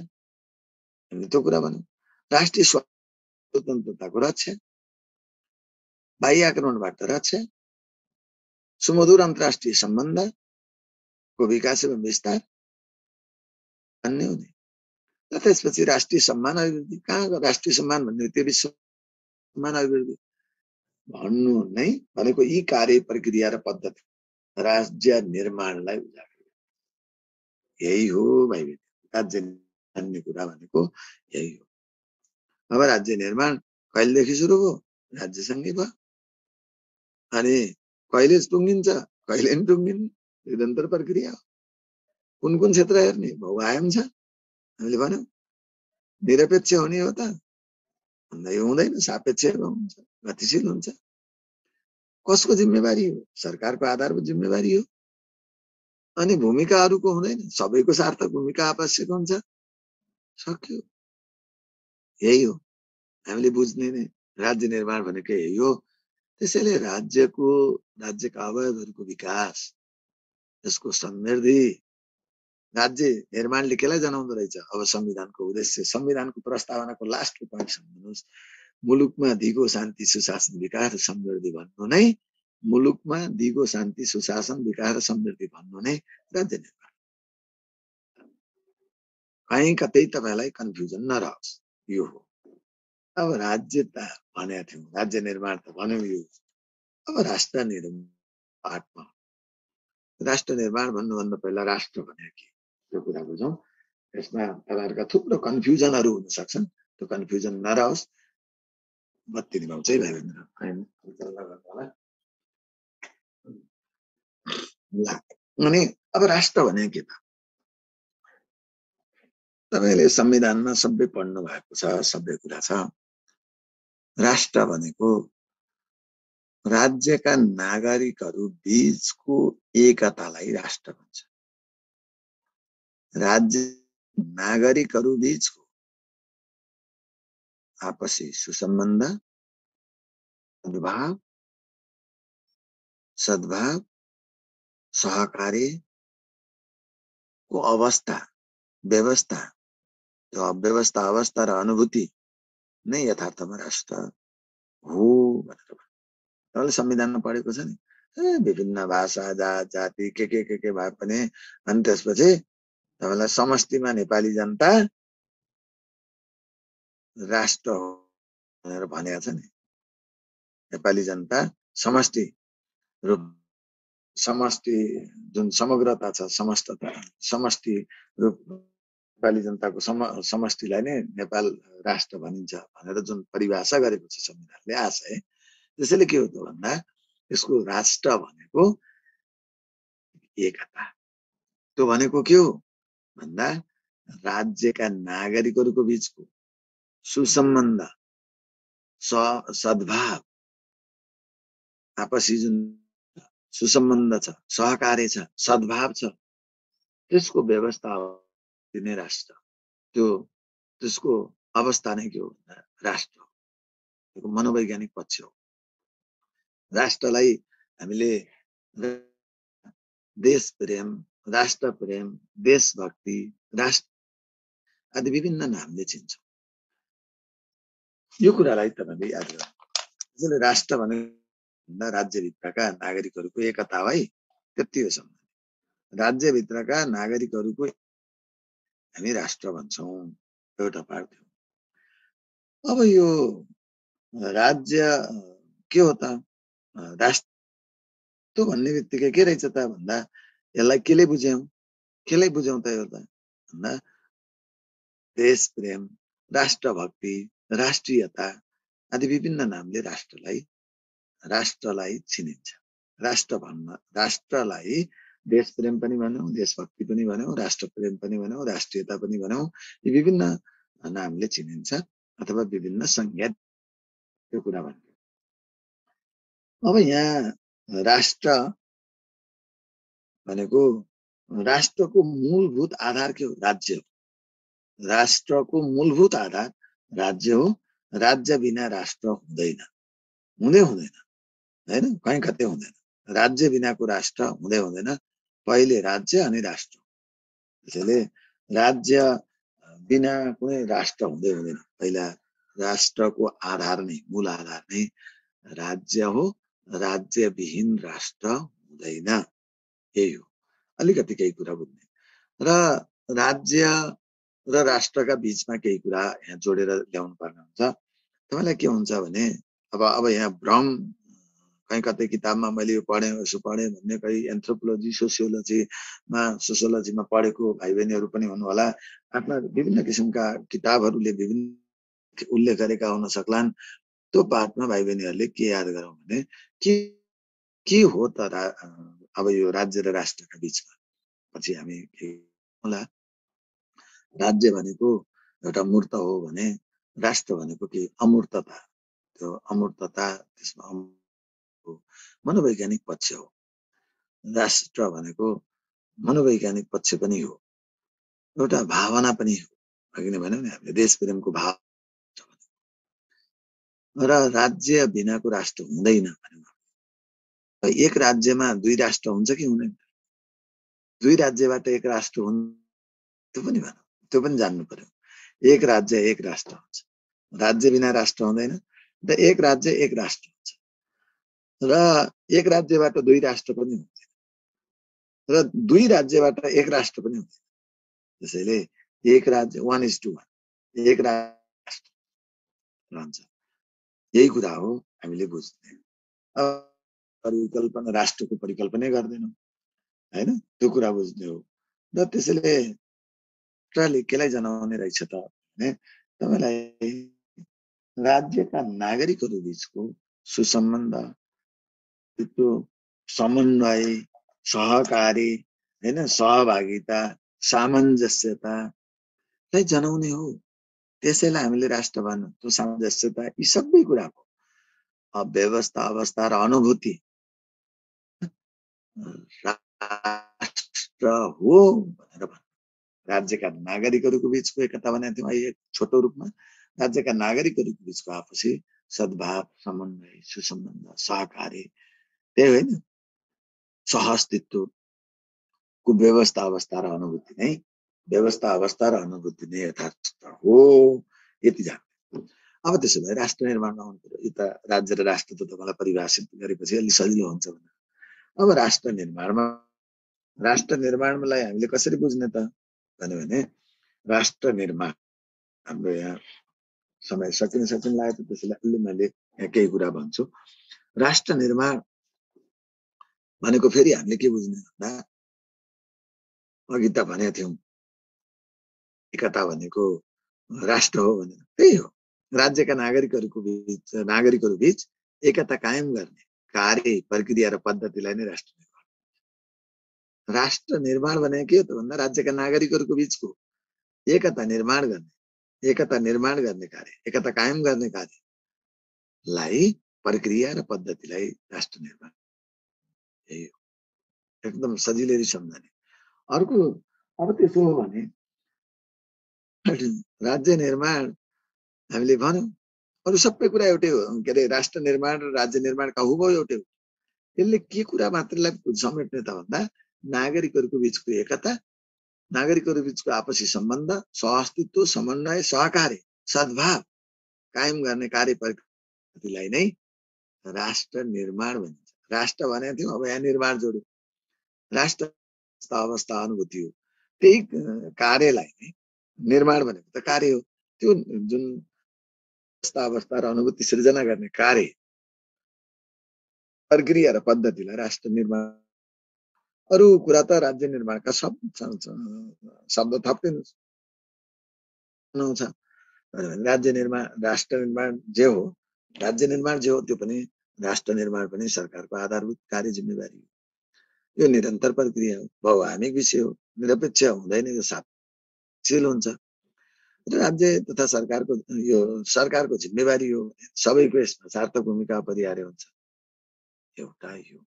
हामीले त्यो कुरा भन्यौं। राष्ट्रिय स्वतन्त्रताको रक्षा, बाह्य आक्रमणबाट रक्षा, सुमधुर अन्तर्राष्ट्रिय सम्बन्धको विकास एवं विस्तार भन्ने हुने। र त्यसपछि राष्ट्रिय सम्मान अभिवृद्धि। कहाँ राष्ट्रिय सम्मान भन्ने त्यो विश्व सम्मान अभिवृद्धि भन्नु नै भनेको यी कार्य प्रक्रिया र पद्धति राज्य निर्माणलाई उजागर। यही हो भाइ। राज्य भन्ने कुरा भनेको यही हो। अब राज्य निर्माण कहिलेदेखि सुरु भयो? राज्यसँगै भयो। अनि कहिले टुङ्गिन्छ? कहिले पनि टुङ्गिन्न। निरन्तर प्रक्रिया हो। कुन कुन क्षेत्र हेर्ने? बहुआयाम छ। हामीले भन्यौं निरपेक्ष हुने हो त? भन्दा यो हुँदैन, सापेक्ष हुन्छ, गतिशील हुन्छ। कसको जिम्मेवारी हो? सरकारको आधारभूत जिम्मेवारी हो। अनि भूमिकाहरूको हुँदैन, सबैको सार्थक भूमिका आवश्यक हुन्छ। सक्यो। यही हो हामीले बुझ्ने नै राज्य निर्माण भनेको यही हो। त्यसैले राज्यका अवयवहरूको विकास, यसको समृद्धि, राज्य निर्माणले केलाई जनाउँदो रहेछ? अब संविधानको उद्देश्य, संविधानको प्रस्तावनाको लास्टको पोइन्ट सम्झनुहोस्। मुलुकमा दिगो शान्ति सुशासन विकास र समृद्धि भन्नु नै, मुलुकमा दिगो शान्ति सुशासन विकास र समृद्धि भन्नु नै राज्य निर्माण। कहीँ कतै तपाईलाई कन्फ्युजन नरहोस्, यो हो। अब राज्य त भनेका थियौँ, राज्य निर्माण त भन्यौँ यो। अब राष्ट्र निर्माण पार्टमा, राष्ट्र निर्माण भन्नुभन्दा पहिला राष्ट्र भनेको के, त्यो कुरा बुझौँ। यसमा तपाईँहरूका थुप्रो कन्फ्युजनहरू हुन सक्छन्, त्यो कन्फ्युजन नरहोस्। बत्ती निभाउँछ है भाइ बहिनी। अनि अब राष्ट्र भनेको के त? तपाईँले संविधानमा सबै पढ्नु भएको छ, सबै कुरा छ। राष्ट्र भनेको राज्यका नागरिकहरू बीचको एकतालाई राष्ट्र भन्छ। राज्य नागरिकहरू बीचको आपसी सुसम्बन्ध, अनुभाव, सद्भाव, सहकार्यको अवस्था, व्यवस्था, त्यो अव्यवस्था अवस्था र अनुभूति नै यथार्थमा राष्ट्र हो भनेर तपाईँले संविधानमा पढेको छ नि। विभिन्न भाषा, जात जाति के भए पनि अनि त्यसपछि तपाईँलाई समष्टिमा नेपाली जनता राष्ट्र हो भनेर भनेको छ नि। नेपाली जनता समष्टि रूप, समष्टि जुन समग्रता छ, समष्टि रूप नेपाली जनताको समष्टिलाई नै नेपाल राष्ट्र भनिन्छ भनेर जुन परिभाषा गरेको छ संविधानले आशय, त्यसैले के हो त भन्दा यसको राष्ट्र भनेको एकता। त्यो भनेको के हो भन्दा राज्यका नागरिकहरूको बीचको सुसम्बन्ध, सद्भाव, आपसी जुन सुसम्बन्ध छ, सहकार्य छ, सद्भाव छ, त्यसको व्यवस्था दिने राष्ट्र। त्यसको अवस्था नै के हो भन्दा राष्ट्र हो। त्यसको मनोवैज्ञानिक पक्ष हो। राष्ट्रलाई हामीले देश प्रेम, राष्ट्र प्रेम, देशभक्ति, राष्ट्र आदि विभिन्न नामले चिन्छौँ। यो कुरालाई तपाईले याद गर्नु। त्यसैले राष्ट्र भन्दा राज्यभित्रका नागरिकहरूको एकता है, त्यति हो सम्म। राज्यभित्रका नागरिकहरूको हामी राष्ट्र भन्छौँ, एउटा पार्ट हो। अब यो राज्य के हो त? राष्ट्र भन्ने बित्तिकै के रहेछ त भन्दा यसलाई केले बुझ्यौँ त? यो त भन्दा देश प्रेम, राष्ट्रभक्ति, राष्ट्रियता आदि विभिन्न नामले राष्ट्रलाई चिनिन्छ। राष्ट्रलाई देश प्रेम पनि भनौँ, देशभक्ति पनि भनौँ, राष्ट्र प्रेम पनि भनौँ, राष्ट्रियता पनि भनौँ, यी विभिन्न नामले चिनिन्छ अथवा विभिन्न संज्ञा, त्यो कुरा भन्यो। अब यहाँ राष्ट्र भनेको राष्ट्रको मूलभूत आधार के हो? राज्य हो। राष्ट्रको मूलभूत आधार राज्य हो। राज्य बिना राष्ट्र हुँदैन, हुँदैन हैन, कहीँ कतै हुँदैन। राज्य बिनाको राष्ट्र हुँदैन। पहिले राज्य अनि राष्ट्र। त्यसैले राज्य बिना कुनै राष्ट्र हुँदै हुँदैन। पहिला राष्ट्रको आधार नै, मूल आधार नै राज्य हो। राज्यविहीन राष्ट्र हुँदैन। यही हो, अलिकति केही कुरा बुझ्ने। र राज्य र राष्ट्रका बीचमा केही कुरा यहाँ जोडेर ल्याउनु पर्ने हुन्छ। तपाईँलाई के हुन्छ भने अब यहाँ भ्रम, कहीँ कतै किताबमा मैले यो पढेँ यसो पढेँ भन्ने, कहीँ एन्थ्रोपोलोजी सोसियोलोजीमा पढेको भाइ बहिनीहरू पनि हुनुहोला। आफ्ना विभिन्न किसिमका किताबहरूले विभिन्न उल्लेख गरेका हुन सक्लान्। त्यो पाठमा भाइ बहिनीहरूले के याद गरौँ भने के हो त अब यो राज्य र राष्ट्रका बीचमा। पछि हामी के होला, राज्य भनेको एउटा मूर्त हो भने राष्ट्र भनेको के अमूर्तता। त्यो अमूर्तता, त्यसमा मनोवैज्ञानिक पक्ष हो। राष्ट्र भनेको मनोवैज्ञानिक पक्ष पनि हो, एउटा भावना पनि हो। अघि नै भन्यौँ नि हामीले देश प्रेमको भाव। र राज्य बिनाको राष्ट्र हुँदैन भन्यौँ। एक राज्यमा दुई राष्ट्र हुन्छ कि हुँदैन? दुई राज्यबाट एक राष्ट्र हुन्छ, त्यो पनि भनौँ, त्यो पनि जान्नु पर्यो। एक राज्य एक राष्ट्र हुन्छ, राज्य बिना राष्ट्र हुँदैन। र एक राज्य एक राष्ट्र हुन्छ, र एक राज्यबाट दुई राष्ट्र पनि हुँदैन, र दुई राज्यबाट एक राष्ट्र पनि हुँदैन। त्यसैले एक राज्य 1:1, एक राष्ट्र रहन्छ। यही कुरा हो हामीले बुझ्ने। परिकल्पना, राष्ट्रको परिकल्पना गर्दैनौँ हैन, त्यो कुरा बुझ्ने हो। र त्यसैले केलाई जनाउने रहेछ त भने तपाईलाई राज्यका नागरिकहरू बीचको सुसम्बन्ध, त्यो समन्वय, सहकारी हैन, सहभागिता, सामञ्जस्यतालाई जनाउने हो। त्यसैलाई हामीले राष्ट्र भन्नु। त्यो सामञ्जस्यता, यी सबै कुराको व्यवस्था, अवस्था र अनुभूति राष्ट्र हो भनेर भन्नु। राज्यका नागरिकहरूको बीचको एकता भनेको थियौँ। अहिले छोटो रूपमा राज्यका नागरिकहरूको बीचको आपसी सद्भाव, समन्वय, सुसम्बन्ध, सहकारी, त्यही होइन, सहअस्तित्वको व्यवस्था, अवस्था र अनुभूति नै, व्यवस्था, अवस्था र अनुभूति नै यथार्थ हो। यति जान्नु। अब त्यसो भए राष्ट्र निर्माणमा आउनु पर्यो। यो त राज्य र राष्ट्र त तपाईँलाई परिभाषित गरेपछि अलि सजिलो हुन्छ भनेर। अब राष्ट्र निर्माणलाई हामीले कसरी बुझ्ने त भन्यो भने राष्ट्र निर्माण, हाम्रो यहाँ समय सकिन लाग्यो, त्यसैले अलि मैले यहाँ केही कुरा भन्छु। राष्ट्र निर्माण भनेको फेरि हामीले के बुझ्ने भन्दा, अघि त भनेको थियौँ एकता भनेको राष्ट्र हो भनेर। त्यही हो, राज्यका नागरिकहरू बीच एकता कायम गर्ने कार्य, प्रक्रिया र पद्धतिलाई नै राष्ट्र निर्माण। राष्ट्र निर्माण भनेको के हो त भन्दा राज्यका नागरिकहरूको बीचको एकता निर्माण गर्ने कार्य, एकता कायम गर्ने कार्यलाई, प्रक्रिया र पद्धतिलाई राष्ट्र निर्माण। यही हो, एकदम सजिलै सम्झने। अर्को, अब त्यसो हो भने राज्य निर्माण हामीले भन्यौँ, अरू सबै कुरा एउटै हो। के अरे, राष्ट्र निर्माण र राज्य निर्माणका हुबहु एउटै हो। यसले के कुरा मात्रैलाई समेट्ने त भन्दा नागरिकहरूको बीचको एकता, नागरिकहरू बीचको आपसी सम्बन्ध, सहअस्तित्व, समन्वय, सहकार्य, सद्भाव कायम गर्ने कार्य प्रकृतिलाई नै राष्ट्र निर्माण भनिन्छ। राष्ट्र भनेको थियौँ, अब यहाँ निर्माण जोड्यो। राष्ट्र अवस्था अनुभूति हो, त्यही कार्यलाई नै निर्माण भनेको त कार्य हो। त्यो जुन अवस्था र अनुभूति सृजना गर्ने कार्य, प्रक्रिया र पद्धतिलाई राष्ट्र निर्माण। अरू कुरा त राज्य निर्माणका शब्द थपिदिनुहोस्, राज्य निर्माण, राष्ट्र निर्माण जे हो, राज्य निर्माण जे हो, त्यो पनि राष्ट्र निर्माण पनि सरकारको आधारभूत कार्य, जिम्मेवारी हो। यो निरन्तर प्रक्रिया हो, बहुआयामिक विषय हो, निरपेक्ष हुँदैन, यो साथशील हुन्छ। र राज्य तथा सरकारको जिम्मेवारी हो, सबैको यसमा सार्थक भूमिका अपरिहार्य हुन्छ। एउटा यो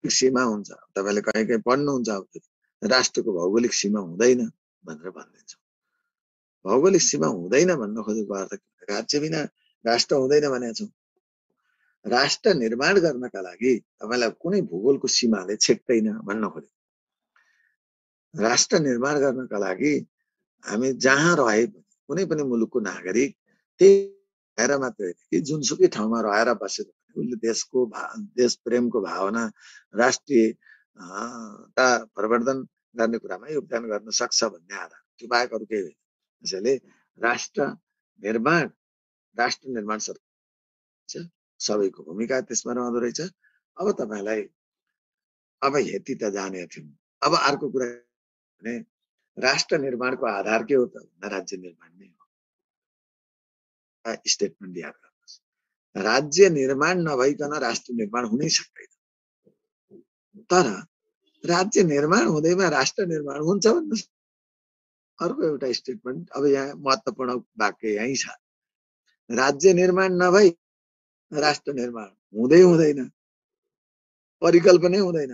सीमा हुन्छ, तपाईँले कहीँ पढ्नुहुन्छ, राष्ट्रको भौगोलिक सीमा हुँदैन भनेर भनिदिन्छ। भौगोलिक सीमा हुँदैन भन्न खोजेको अर्थ राज्य बिना राष्ट्र हुँदैन भनेको छौँ। राष्ट्र निर्माण गर्नका लागि तपाईँलाई कुनै भूगोलको सीमाले छेक्दैन भन्न खोजेको। राष्ट्र निर्माण गर्नका लागि हामी जहाँ रहे पनि कुनै पनि मुलुकको नागरिक त्यही भएर मात्रै होइन कि जुनसुकै ठाउँमा रहेर बसेर उसले देश प्रेमको भावना राष्ट्रियता प्रवर्धन गर्ने कुरामा योगदान गर्न सक्छ भन्ने आधार, त्यो बाहेक अरू केही होइन। त्यसैले राष्ट्र निर्माण सबैको भूमिका त्यसमा रहँदो रहेछ। अब तपाईलाई अब यति त जाने थियौँ। अब अर्को कुरा भने राष्ट्र निर्माणको आधार के हो त भन्दा राज्य निर्माण नै हो। स्टेटमेन्ट याद गर्नुहोस्, राज्य निर्माण नभइकन राष्ट्र निर्माण हुनै सक्दैन। तर राज्य निर्माण हुँदैमा राष्ट्र निर्माण हुन्छ भन्नु अर्को एउटा स्टेटमेन्ट। अब यहाँ महत्त्वपूर्ण वाक्य यही छ, राज्य निर्माण नभई राष्ट्र निर्माण हुँदैन, परिकल्पनै हुँदैन।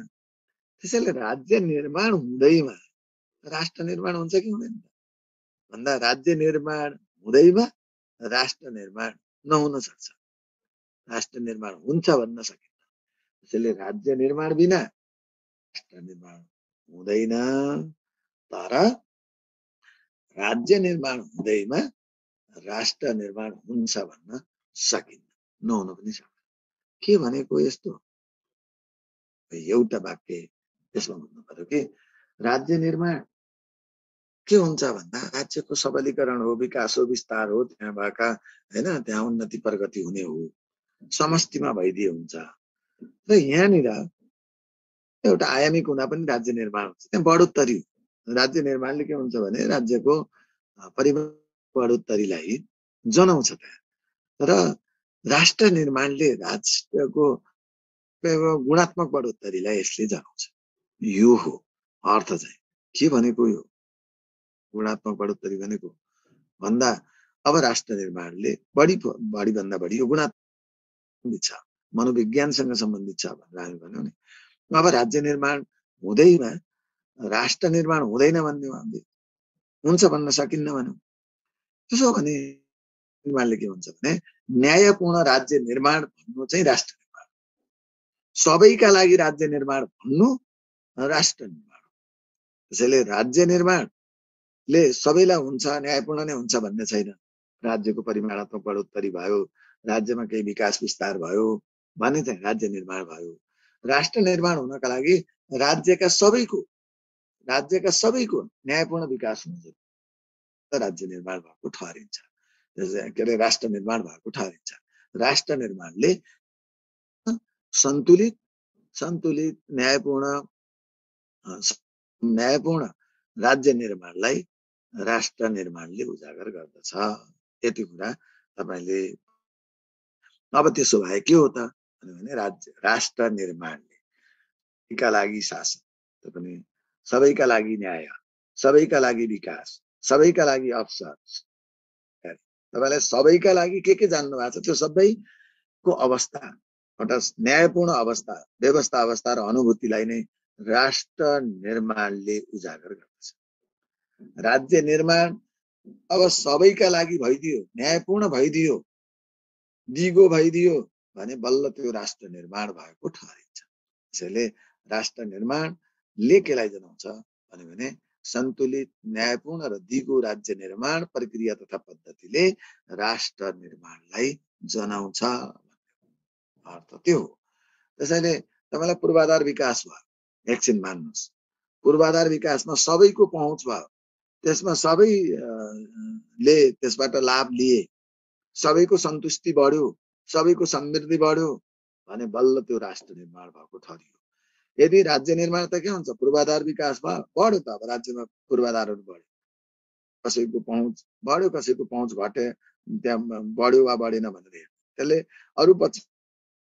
त्यसैले राज्य निर्माण हुँदैमा राष्ट्र निर्माण हुन्छ कि हुँदैन भन्दा राज्य निर्माण हुँदैमा राष्ट्र निर्माण नहुन सक्छ, राष्ट्र निर्माण हुन्छ भन्न सकिन्न। त्यसैले राज्य निर्माण बिना राष्ट्र निर्माण हुँदैन, तर राज्य निर्माण हुँदैमा राष्ट्र निर्माण हुन्छ भन्न सकिन्न, नहुन पनि सक्छ। के भनेको यस्तो एउटा वाक्य त्यसमा भन्नु पर्यो कि राज्य निर्माण के हुन्छ भन्दा राज्यको सबलीकरण हो, विकास हो, विस्तार हो, त्यहाँ भएका हैन त्यहाँ उन्नति प्रगति हुने हो, समष्टिमा भइदिए हुन्छ। र यहाँनिर एउटा आयामिक हुँदा पनि राज्य निर्माण हुन्छ, त्यहाँ बढोत्तरी हो। राज्य निर्माणले के हुन्छ भने राज्यको बढोत्तरीलाई जनाउँछ त्यहाँ। र राष्ट्र निर्माणले राष्ट्रको गुणात्मक बढोत्तरीलाई यसले जनाउँछ। यो हो अर्थ चाहिँ। के भनेको यो गुणात्मक बढोत्तरी भनेको भन्दा अब राष्ट्र निर्माणले बढी भन्दा बढी यो गुणात्मक छ, मनोविज्ञानसँग सम्बन्धित छ भनेर हामी भन्यौं नि। अब राज्य निर्माण हुँदैमा राष्ट्र निर्माण हुँदैन भन्ने हुन्छ भन्न सकिन्न भन्यौं। त्यसो भने निर्माणले के हुन्छ भने न्यायपूर्ण राज्य निर्माण भन्नु चाहिँ राष्ट्र निर्माण, सबैका लागि राज्य निर्माण भन्नु राष्ट्र निर्माण। त्यसैले राज्य निर्माणले सबैलाई हुन्छ, न्यायपूर्ण नै हुन्छ भन्ने छैन। राज्यको परिमाणात्मक बढोत्तरी भयो, राज्यमा केही विकास विस्तार भयो भने चाहिँ राज्य निर्माण भयो। राष्ट्र निर्माण हुनका लागि राज्यका सबैको न्यायपूर्ण विकास हुनु जरुरी, राज्य निर्माण भएको ठहरिन्छ, के अरे राष्ट्र निर्माण भएको ठहरिन्छ। राष्ट्र निर्माणले सन्तुलित न्यायपूर्ण राज्य निर्माणलाई राष्ट्र निर्माणले उजागर गर्दछ। यति कुरा तपाईले अब त्यसो भए के हो त भने राष्ट्र निर्माणले सबैका लागि शासन, पनि सबैका लागि न्याय, सबैका लागि विकास, सबैका लागि अवसर, तपाईलाई सबैका लागि के जान्नु भएको छ त्यो सबैको अवस्था, एउटा न्यायपूर्ण अवस्था, व्यवस्था र अनुभूतिलाई नै राष्ट्र निर्माणले उजागर गर्दछ। राज्य निर्माण अब सबैका लागि भइदियो, न्यायपूर्ण भइदियो, दिगो भइदियो भने बल्ल त्यो राष्ट्र निर्माण भएको ठहरिन्छ। त्यसैले राष्ट्र निर्माणले केलाई जनाउँछ भने सन्तुलित, न्यायपूर्ण र दिगो राज्य निर्माण प्रक्रिया तथा पद्धतिले राष्ट्र निर्माणलाई जनाउँछ अर्थ त्यो हो। त्यसैले तपाईलाई पूर्वाधार विकास भयो, एकछिन मान्नुहोस्, पूर्वाधार विकासमा सबैको पहुँच भयो, त्यसमा सबैले त्यसबाट लाभ लिए, सबैको सन्तुष्टि बढ्यो, सबैको समृद्धि बढ्यो भने बल्ल त्यो राष्ट्र निर्माण भएको ठहरियो। यदि राज्य निर्माण त के हुन्छ, पूर्वाधार विकास बढ्यो त, अब राज्यमा पूर्वाधारहरू बढ्यो, कसैको पहुँच बढ्यो, कसैको पहुँच घट्यो, त्यहाँ बढ्यो वा बढेन भनेर त्यसले अरू पछि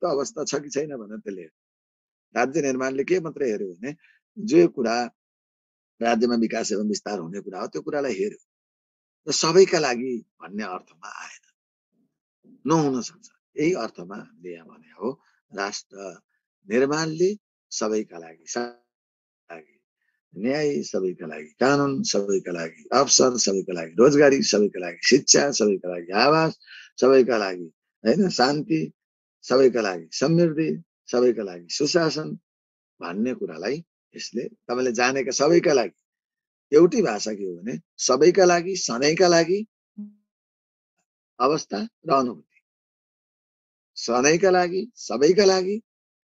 अवस्था छ कि छैन भनेर त्यसले राज्य निर्माणले के मात्रै हेर्यो भने जो कुरा राज्यमा विकास एवं विस्तार हुने कुरा हो त्यो कुरालाई हेर्यो र सबैका लागि भन्ने अर्थमा आएन, नहुन सक्छ। यही अर्थमा हामीले यहाँ भने हो राष्ट्र निर्माणले सबैका लागि न्याय, सबैका लागि कानुन, सबैका लागि अवसर, सबैका लागि रोजगारी, सबैका लागि शिक्षा, सबैका लागि आवास, सबैका लागि हैन शान्ति, सबैका लागि समृद्धि, सबैका लागि सुशासन भन्ने कुरालाई यसले तपाईले जानेका सबैका लागि एउटै भाषा के हो भने सबैका लागि सधैँका लागि अवस्था र अनुभूति, सधैँका लागि सबैका लागि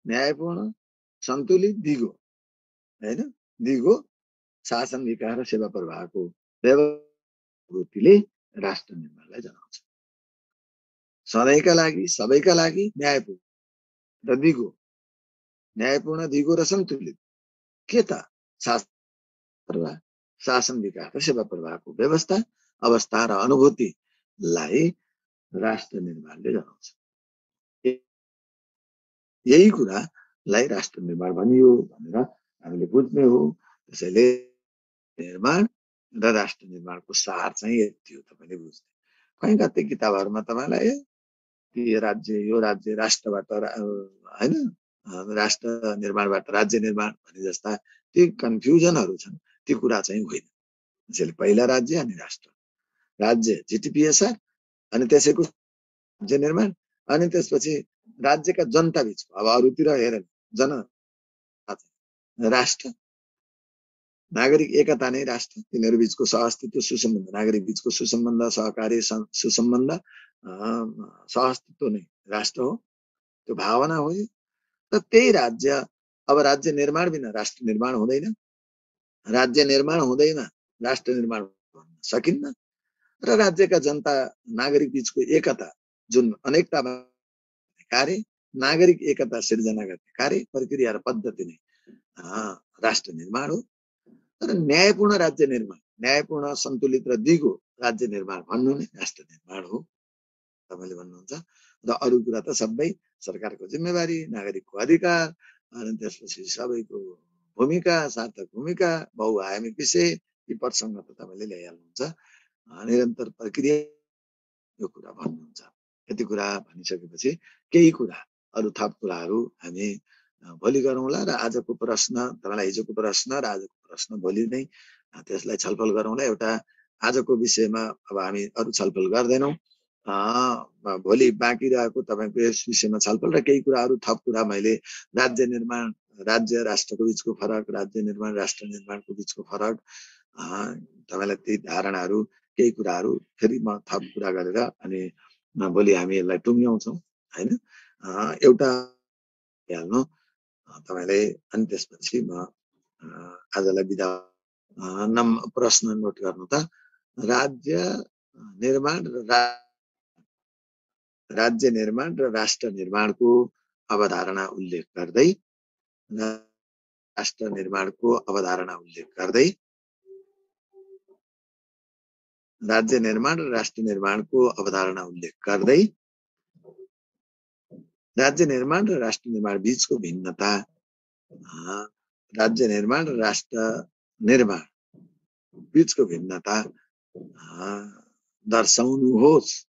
न्यायपूर्ण सन्तुलित दिगो हैन, दिगो शासन विकास र सेवा प्रवाहको व्यवस्थितिले राष्ट्र निर्माणलाई जनाउँछ। सधैँका लागि सबैका लागि न्यायपूर्ण र दिगो, न्यायपूर्ण दिगो र सन्तुलित के त शासन प्रवाह, शासन विकास र सेवा प्रवाहको व्यवस्था अवस्था र अनुभूतिलाई राष्ट्र निर्माणले जनाउँछ। यही कुरालाई राष्ट्र निर्माण भनियो भनेर हामीले बुझ्ने हो। त्यसैले निर्माण र राष्ट्र निर्माणको सार चाहिँ यति हो, तपाईँले बुझ्ने। कहीँ कतै किताबहरूमा तपाईँलाई यो राज्य राष्ट्रबाट हैन, राष्ट्र निर्माणबाट राज्य निर्माण भने जस्ता ती कन्फ्युजनहरू छन्, ती कुरा चाहिँ होइन। त्यसैले पहिला राज्य अनि राष्ट्र, राज्य जिटिपिएसआर अनि त्यसैको राज्य निर्माण अनि त्यसपछि राज्यका जनता बीचको, अब अरूतिर हेरेन जन राष्ट्र, नागरिक एकता नै राष्ट्र, तिनीहरू बीचको सहअस्तित्व सुसम्बन्ध, नागरिक बीचको सुसम्बन्ध सहकार्य सुसम्बन्ध सहअस्तित्व नै राष्ट्र हो, त्यो भावना हो। र त्यही राज्य, अब राज्य निर्माण बिना राष्ट्र निर्माण हुँदैन, राज्य निर्माण हुँदैन राष्ट्र निर्माण भन्न सकिन्न। र राज्यका जनता नागरिक बीचको एकता जुन अनेकतामा कार्य, नागरिक एकता सिर्जना गर्ने कार्य प्रक्रिया र पद्धति नै राष्ट्र निर्माण हो। तर न्यायपूर्ण राज्य निर्माण, न्यायपूर्ण सन्तुलित र दिगो राज्य निर्माण भन्नु नै राष्ट्र निर्माण हो तपाईँले भन्नुहुन्छ। र अरू कुरा त सबै सरकारको जिम्मेवारी, नागरिकको अधिकार अनि त्यसपछि सबैको भूमिका, सार्थक भूमिका, बहुआयामी विषय, यी प्रसङ्ग त तपाईँले ल्याइहाल्नुहुन्छ। निरन्तर प्रक्रिया यो कुरा भन्नुहुन्छ। यति कुरा भनिसकेपछि केही कुरा अरू थप कुराहरू हामी भोलि गरौँला। र आजको प्रश्न तपाईँलाई, हिजोको प्रश्न र आजको प्रश्न भोलि नै त्यसलाई छलफल गरौँला। एउटा आजको विषयमा अब हामी अरू छलफल गर्दैनौँ, भोलि बाँकी रहेको तपाईँको यस विषयमा छलफल र केही कुराहरू थप कुरा मैले राज्य निर्माण, राज्य राष्ट्रको बिचको फरक, राज्य निर्माण राष्ट्र निर्माणको बिचको फरक, तपाईँलाई ती धारणाहरू केही कुराहरू फेरि म थप कुरा गरेर अनि भोलि हामी यसलाई टुङ्ग्याउँछौँ होइन। एउटा हाल्नु तपाईँले, अनि त्यसपछि म आजलाई बिदा। प्रश्न नोट गर्नु त, राज्य निर्माण र राष्ट्र निर्माणको अवधारणा उल्लेख गर्दै, राष्ट्र निर्माणको अवधारणा उल्लेख गर्दै, राज्य निर्माण र राष्ट्र निर्माणको अवधारणा उल्लेख गर्दै, राज्य निर्माण र राष्ट्र निर्माण बीचको भिन्नता, राज्य निर्माण र राष्ट्र निर्माण बीचको भिन्नता दर्शाउनुहोस्